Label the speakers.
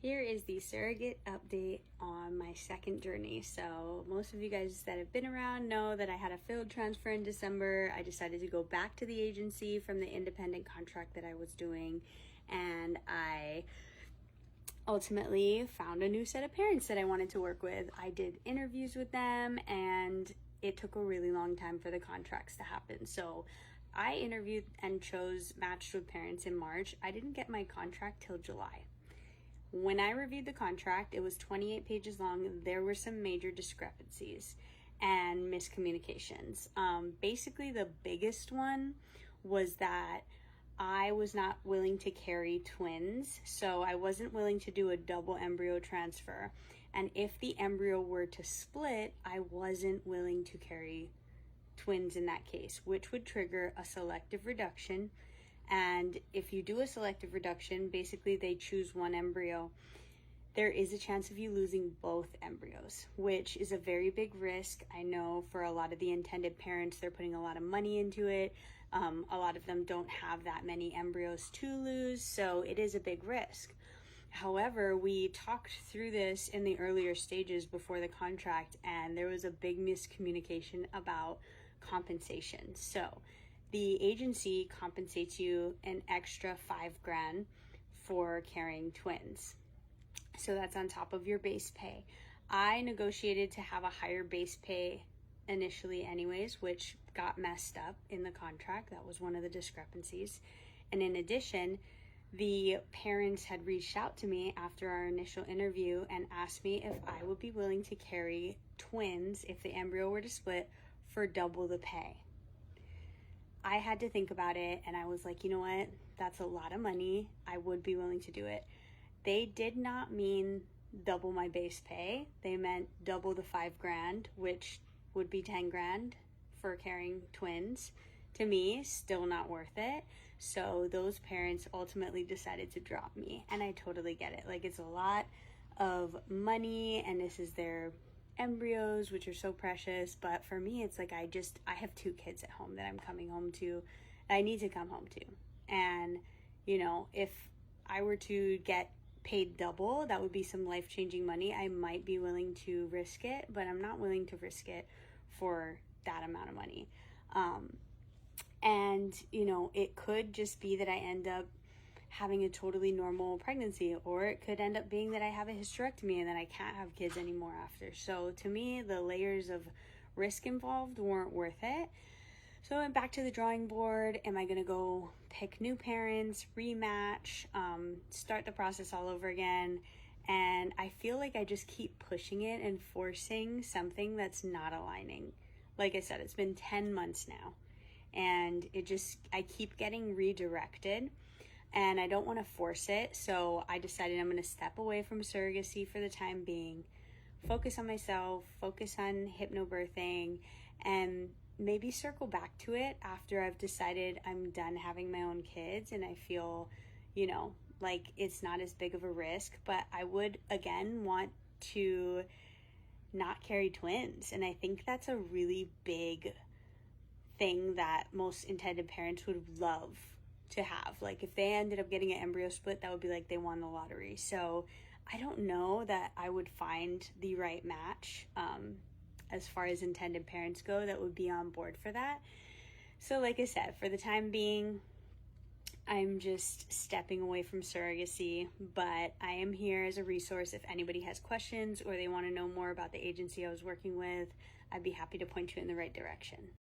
Speaker 1: Here is the surrogate update on my second journey. So most of you guys that have been around know that I had a failed transfer in December. I decided to go back to the agency from the independent contract that I was doing, and I ultimately found a new set of parents that I wanted to work with. I did interviews with them, and it took a really long time for the contracts to happen. So I interviewed and chose matched with parents in March. I didn't get my contract till July. When I reviewed the contract, it was 28 pages long. There were some major discrepancies and miscommunications. Basically, the biggest one was that I was not willing to carry twins, so I wasn't willing to do a double embryo transfer. And if the embryo were to split, I wasn't willing to carry twins in that case, which would trigger a selective reduction. And if you do a selective reduction, basically they choose one embryo. There is a chance of you losing both embryos, which is a very big risk. I know for a lot of the intended parents, they're putting a lot of money into it. A lot of them don't have that many embryos to lose, so it is a big risk. However, we talked through this in the earlier stages before the contract, and there was a big miscommunication about compensation. So the agency compensates you an extra $5,000 for carrying twins. So that's on top of your base pay. I negotiated to have a higher base pay initially anyways, which got messed up in the contract. That was one of the discrepancies. And in addition, the parents had reached out to me after our initial interview and asked me if I would be willing to carry twins if the embryo were to split for double the pay. I had to think about it, and I was like, you know what? That's a lot of money. I would be willing to do it. They did not mean double my base pay. They meant double the $5,000, which would be $10,000 for carrying twins. To me, still not worth it. So those parents ultimately decided to drop me, and I totally get it. Like, it's a lot of money, and this is their embryos, which are so precious. But for me, it's like I have two kids at home that I'm coming home to, that I need to come home to. And if I were to get paid double, that would be some life-changing money. I might be willing to risk it, but I'm not willing to risk it for that amount of money. And it could just be that I end up having a totally normal pregnancy, or it could end up being that I have a hysterectomy and then I can't have kids anymore after. So to me, the layers of risk involved weren't worth it. So I went back to the drawing board. Am I going to go pick new parents, rematch, start the process all over again? And I feel like I just keep pushing it and forcing something that's not aligning. Like I said, it's been 10 months now, and I keep getting redirected. And I don't want to force it, so I decided I'm going to step away from surrogacy for the time being, focus on myself, focus on hypnobirthing, and maybe circle back to it after I've decided I'm done having my own kids and I feel, like it's not as big of a risk. But I would, again, want to not carry twins, and I think that's a really big thing that most intended parents would love to have. Like, if they ended up getting an embryo split, that would be like they won the lottery. So I don't know that I would find the right match as far as intended parents go that would be on board for that. So like I said, for the time being, I'm just stepping away from surrogacy, but I am here as a resource. If anybody has questions or they want to know more about the agency I was working with, I'd be happy to point you in the right direction.